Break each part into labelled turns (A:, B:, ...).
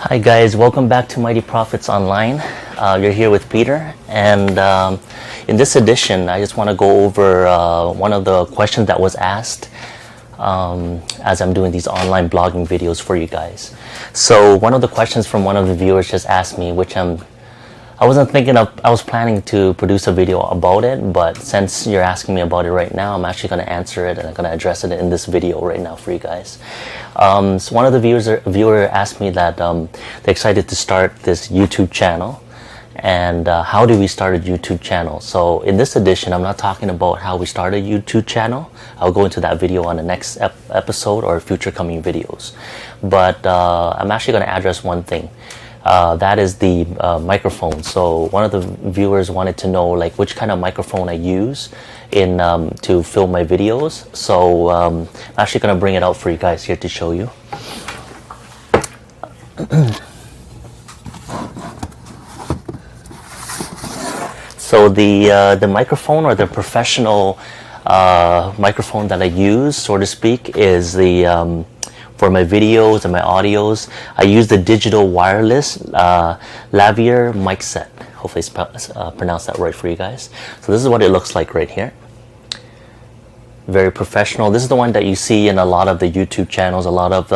A: Hi guys, welcome back to Mighty Profits Online. You're here with Peter, and in this edition I just want to go over one of the questions that was asked as I'm doing these online blogging videos for you guys. So one of the questions from one of the viewers just asked me, which I wasn't thinking of. I was planning to produce a video about it, but since you're asking me about it right now, I'm actually going to answer it and I'm going to address it in this video right now for you guys. So one of the viewer asked me that they're excited to start this YouTube channel, and how do we start a YouTube channel? So in this edition, I'm not talking about how we start a YouTube channel. I'll go into that video on the next episode or future coming videos. But I'm actually going to address one thing. That is the microphone. So one of the viewers wanted to know like which kind of microphone I use in to film my videos. So I'm actually going to bring it out for you guys here to show you. So the microphone, or the professional microphone that I use, so to speak, is the for my videos and my audios. I use the digital wireless Lavalier mic set. Hopefully I pronounced that right for you guys. So this is what it looks like right here. Very professional. This is the one that you see in a lot of the YouTube channels. A lot of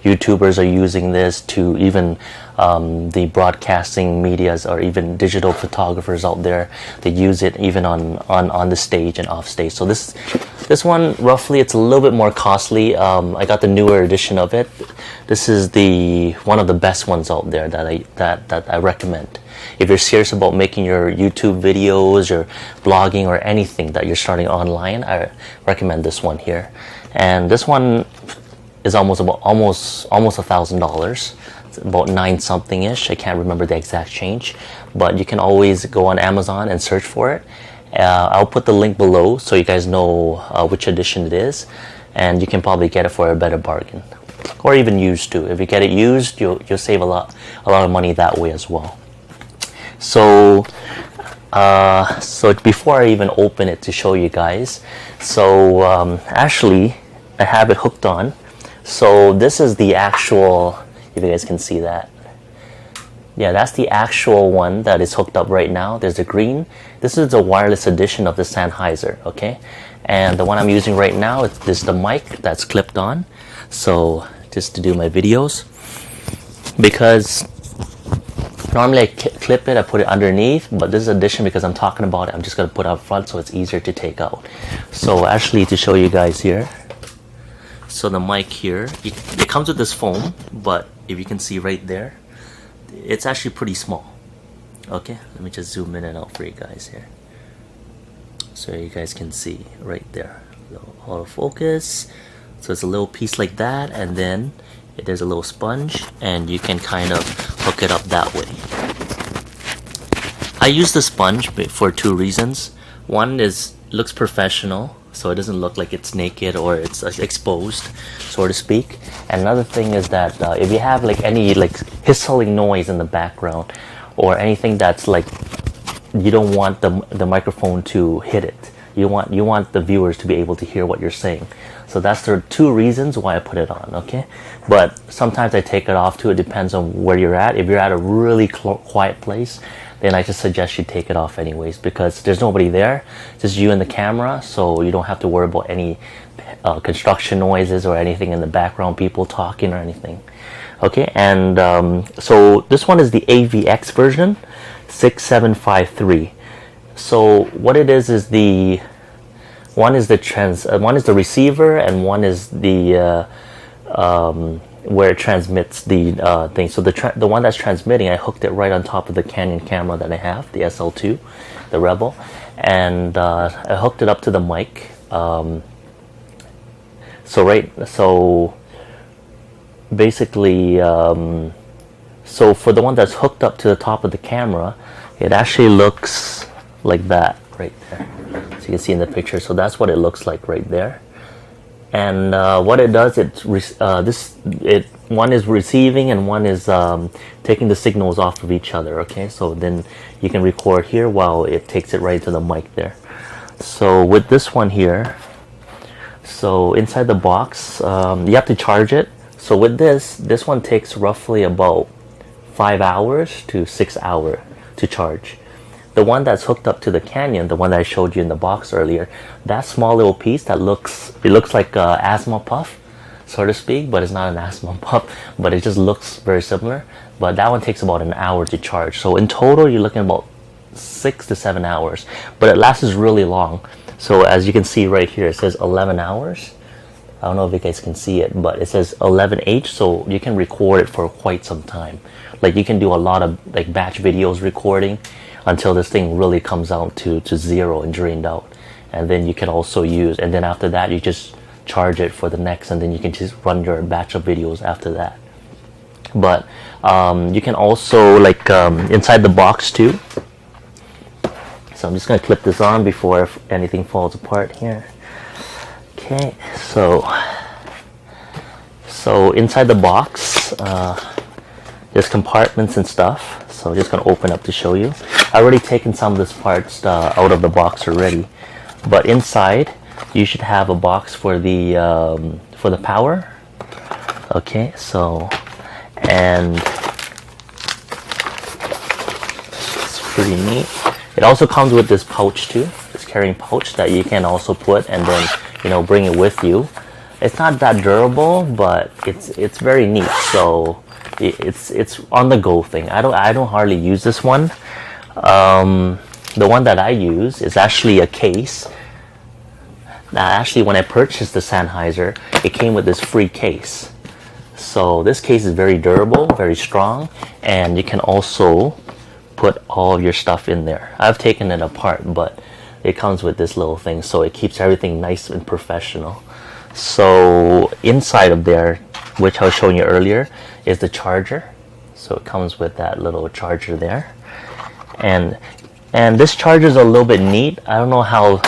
A: YouTubers are using this, to even the broadcasting medias or even digital photographers out there. They use it even on the stage and off stage. So this one, roughly, it's a little bit more costly. I got the newer edition of it. This is one of the best ones out there that I recommend. If you're serious about making your YouTube videos or blogging or anything that you're starting online, I recommend this one here. And this one is almost $1,000. It's about 9 something ish. I can't remember the exact change, but you can always go on Amazon and search for it. I'll put the link below so you guys know which edition it is, and you can probably get it for a better bargain, or even used too. If you get it used, you'll save a lot of money that way as well. So before I even open it to show you guys, so actually I have it hooked on. So this is the actual, if you guys can see that. Yeah, that's the actual one that is hooked up right now. There's the green. This is the wireless edition of the Sennheiser, okay? And the one I'm using right now is the mic that's clipped on. So just to do my videos, because normally I clip it, I put it underneath, but this is addition because I'm talking about it. I'm just going to put it up front so it's easier to take out. So actually, to show you guys here, so the mic here, it comes with this foam, but if you can see right there, it's actually pretty small. Okay, let me just zoom in and out for you guys here, so you guys can see right there. Autofocus. So it's a little piece like that, and then there's a little sponge, and you can kind of hook it up that way. I use the sponge for 2 reasons. One is, looks professional, so it doesn't look like it's naked or it's exposed, so to speak. And another thing is that if you have like any like hissing noise in the background, or anything that's like, you don't want the microphone to hit it. You want the viewers to be able to hear what you're saying. So that's the 2 reasons why I put it on, okay? But sometimes I take it off too. It depends on where you're at. If you're at a really quiet place, then I just suggest you take it off anyways, because there's nobody there, just you and the camera, so you don't have to worry about any construction noises or anything in the background, people talking or anything. Okay, and so this one is the AVX version 6753. So what it is the one is the receiver, and one is the where it transmits the thing. So the one that's transmitting, I hooked it right on top of the Canon camera that I have, the SL2, the Rebel, and I hooked it up to the mic. So basically, so for the one that's hooked up to the top of the camera, it actually looks like that right there. So you can see in the picture. So that's what it looks like right there. And what it does, one is receiving and one is taking the signals off of each other. Okay, so then you can record here while it takes it right to the mic there. So with this one here, so inside the box, you have to charge it. So with this one takes roughly about 5 hours to 6 hours to charge. The one that's hooked up to the Canon, the one that I showed you in the box earlier, that small little piece that looks like a asthma puff, so to speak, but it's not an asthma puff, but it just looks very similar. But that one takes about an hour to charge. So in total, you're looking about 6 to 7 hours, but it lasts really long. So as you can see right here, it says 11 hours. I don't know if you guys can see it, but it says 11H, so you can record it for quite some time. Like you can do a lot of like batch videos recording until this thing really comes out to 0 and drained out. And then you can also use, and then after that you just charge it for the next, and then you can just run your batch of videos after that. But you can also like inside the box too. So I'm just going to clip this on before anything falls apart here. Okay, so inside the box, there's compartments and stuff. So I'm just going to open up to show you. I've already taken some of these parts out of the box already. But inside, you should have a box for the power. Okay, so, and it's pretty neat. It also comes with this pouch too, this carrying pouch that you can also put and then, you know, bring it with you. It's not that durable, but it's very neat. So it's on the go thing. I don't hardly use this one. The one that I use is actually a case. Now, actually, when I purchased the Sennheiser, it came with this free case. So this case is very durable, very strong, and you can also put all of your stuff in there. I've taken it apart, but it comes with this little thing, so it keeps everything nice and professional. So inside of there, which I was showing you earlier, is the charger. So it comes with that little charger there, and this charger is a little bit neat. I don't know how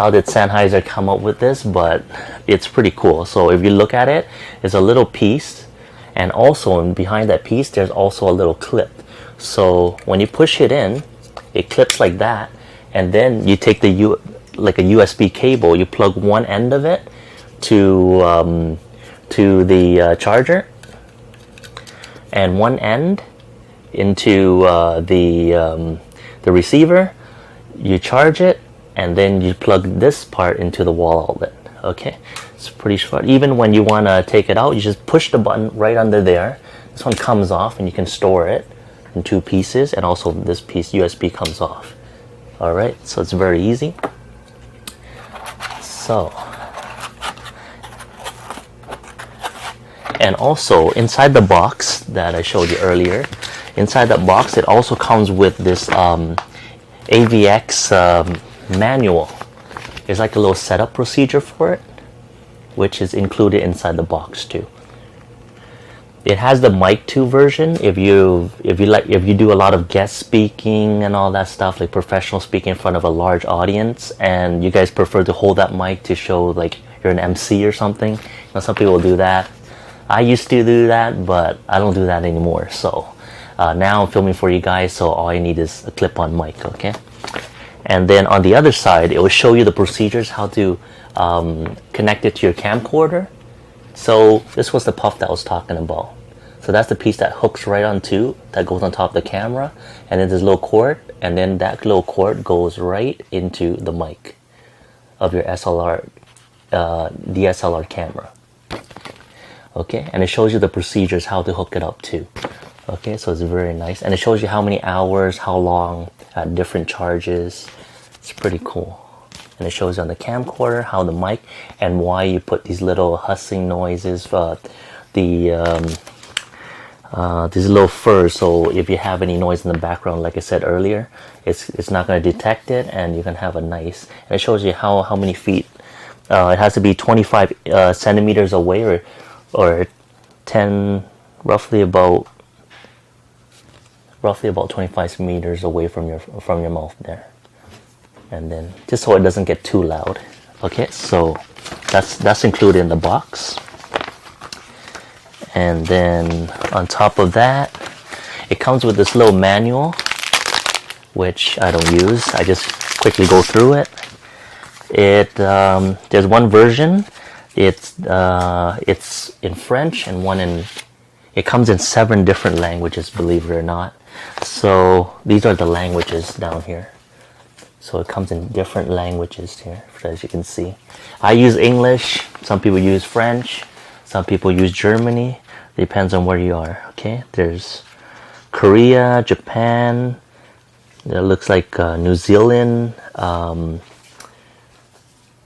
A: did Sennheiser come up with this, but it's pretty cool. So if you look at it, it's a little piece, and also behind that piece there's also a little clip. So when you push it in, it clips like that, and then you take like a USB cable, you plug one end of it to the charger, and one end into the receiver. You charge it, and then you plug this part into the wall outlet. Okay, it's pretty short. Even when you want to take it out, you just push the button right under there. This one comes off, and you can store it in 2 pieces, and also this piece USB comes off. All right, so it's very easy. So, and also inside the box that I showed you earlier, inside that box it also comes with this AVX manual. There's like a little setup procedure for it, which is included inside the box too. It has the mic 2 version. If you do a lot of guest speaking and all that stuff, like professional speaking in front of a large audience, and you guys prefer to hold that mic to show like you're an MC or something. You know, some people do that. I used to do that, but I don't do that anymore. So now I'm filming for you guys, so all I need is a clip-on mic, okay? And then on the other side, it will show you the procedures, how to connect it to your camcorder. So this was the puff that I was talking about. So that's the piece that hooks right onto, that goes on top of the camera, and then there's a little cord, and then that little cord goes right into the mic of your DSLR camera. Okay, and it shows you the procedures, how to hook it up too. Okay, so it's very nice, and it shows you how many hours, how long, different charges. It's pretty cool. And it shows you on the camcorder how the mic, and why you put these little hussing noises, these little furs, so if you have any noise in the background, like I said earlier, it's not going to detect it, and you can have a nice, and it shows you how many feet. It has to be 25 centimeters away, or 10, roughly about 25 meters away from your mouth there. And then just so it doesn't get too loud. Okay, so that's included in the box. And then on top of that, it comes with this little manual, which I don't use. I just quickly go through it. There's one version. It's in French and one in It comes in 7 different languages, believe it or not. So these are the languages down here. So it comes in different languages here, as you can see. I use English, some people use French, some people use Germany. Depends on where you are, okay? There's Korea, Japan, it looks like New Zealand,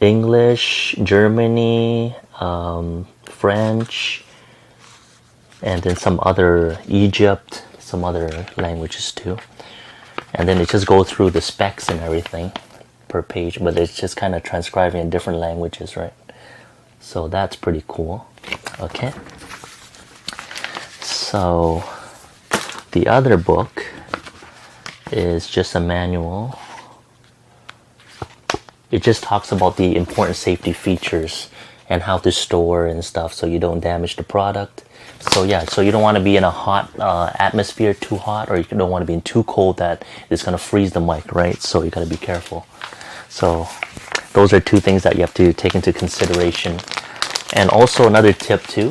A: English, Germany, French, and then some other Egypt, some other languages too. And then it just goes through the specs and everything per page, but it's just kind of transcribing in different languages, right? So that's pretty cool. Okay. So the other book is just a manual. It just talks about the important safety features and how to store and stuff so you don't damage the product. So yeah, so you don't want to be in a hot atmosphere, too hot, or you don't want to be in too cold that it's going to freeze the mic, right? So you got to be careful. So those are 2 things that you have to take into consideration. And also another tip too,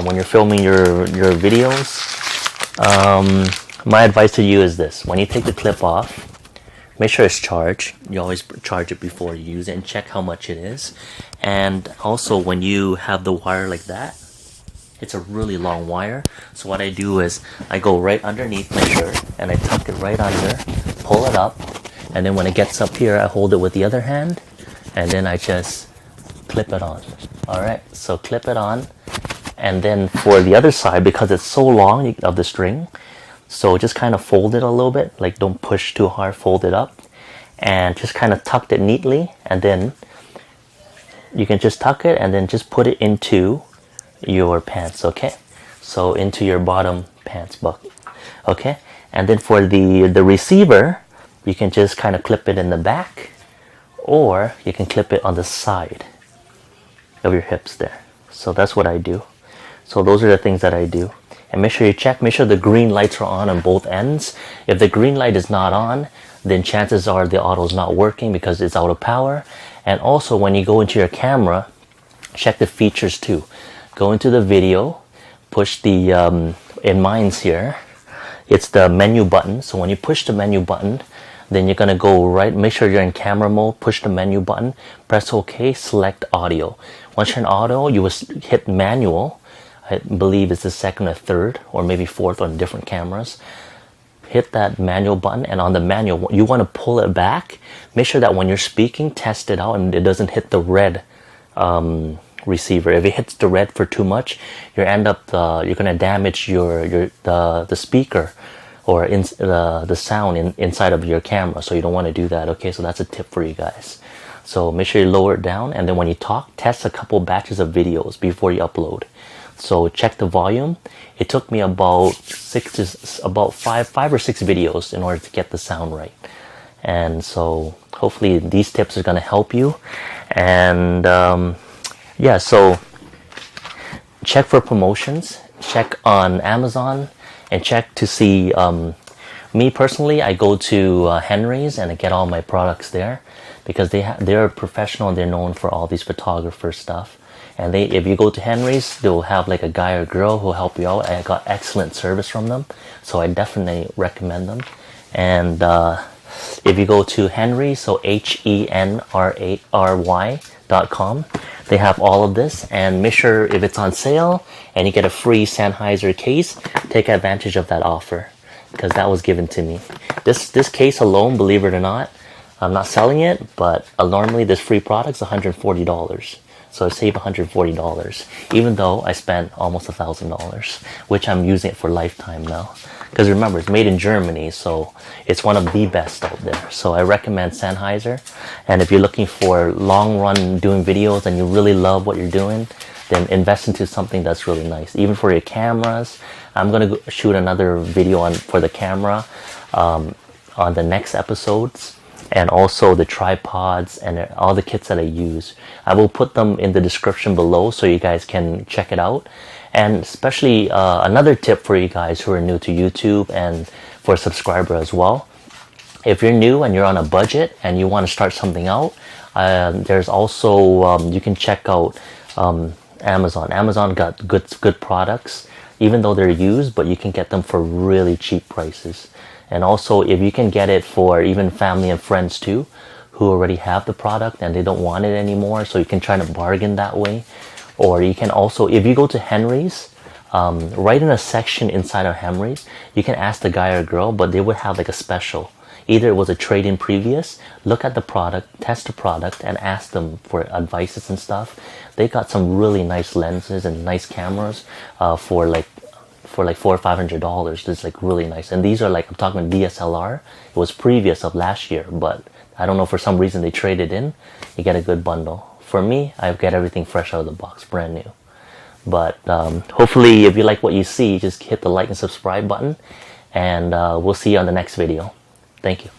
A: when you're filming your videos, my advice to you is this: when you take the clip off, make sure it's charged. You always charge it before you use it and check how much it is. And also when you have the wire like that, it's a really long wire. So what I do is I go right underneath my shirt and I tuck it right under, pull it up, and then when it gets up here, I hold it with the other hand, and then I just clip it on. Alright, so clip it on. And then for the other side, because it's so long of the string, so just kind of fold it a little bit, like don't push too hard, fold it up, and just kind of tuck it neatly, and then you can just tuck it and then just put it into your pants, okay? So into your bottom pants bucket, okay? And then for the receiver, you can just kind of clip it in the back, or you can clip it on the side of your hips there. So that's what I do. So those are the things that I do. And make sure you check, make sure the green lights are on both ends. If the green light is not on, then chances are the auto is not working because it's out of power. And also when you go into your camera, check the features too. Go into the video, push the, in mine's here, it's the menu button. So when you push the menu button, then you're gonna go right, make sure you're in camera mode, push the menu button, press OK, select audio. Once you're in audio, you will hit manual. I believe it's the 2nd or 3rd, or maybe 4th on different cameras. Hit that manual button, and on the manual, you want to pull it back. Make sure that when you're speaking, test it out and it doesn't hit the red receiver. If it hits the red for too much, you're gonna damage the speaker or the sound inside of your camera. So you don't want to do that. Okay, so that's a tip for you guys. So make sure you lower it down, and then when you talk, test a couple batches of videos before you upload. So check the volume. It took me about 5 or 6 videos in order to get the sound right. And so hopefully these tips are going to help you. And yeah, so check for promotions, check on Amazon, and check to see, me personally, I go to Henry's and I get all my products there, because they're professional and they're known for all these photographer stuff. And if you go to Henry's, they'll have like a guy or girl who'll help you out. I got excellent service from them, so I definitely recommend them. And if you go to Henry, so HENRARY.com, they have all of this. And make sure if it's on sale and you get a free Sennheiser case, take advantage of that offer, because that was given to me. This case alone, believe it or not, I'm not selling it, but normally this free product's $140. So I save $140, even though I spent almost $1,000, which I'm using it for lifetime now. Because remember, it's made in Germany, so it's one of the best out there. So I recommend Sennheiser. And if you're looking for long run doing videos and you really love what you're doing, then invest into something that's really nice. Even for your cameras, I'm gonna shoot another video for the camera on the next episodes. And also the tripods and all the kits that I use. I will put them in the description below so you guys can check it out. And especially another tip for you guys who are new to YouTube and for a subscriber as well. If you're new and you're on a budget and you want to start something out, there's also, you can check out Amazon. Amazon got good products. even though they're used, but you can get them for really cheap prices. And also, if you can get it for even family and friends too, who already have the product and they don't want it anymore, so you can try to bargain that way. Or you can also, if you go to Henry's, right in a section inside of Henry's, you can ask the guy or girl, but they would have like a special. Either it was a trade-in previous, look at the product, test the product, and ask them for advices and stuff. They got some really nice lenses and nice cameras for like $400 or $500. It's like really nice. And these are like, I'm talking DSLR. It was previous of last year, but I don't know, for some reason they traded in. You get a good bundle. For me, I get everything fresh out of the box, brand new. But hopefully, if you like what you see, just hit the like and subscribe button, and we'll see you on the next video. Thank you.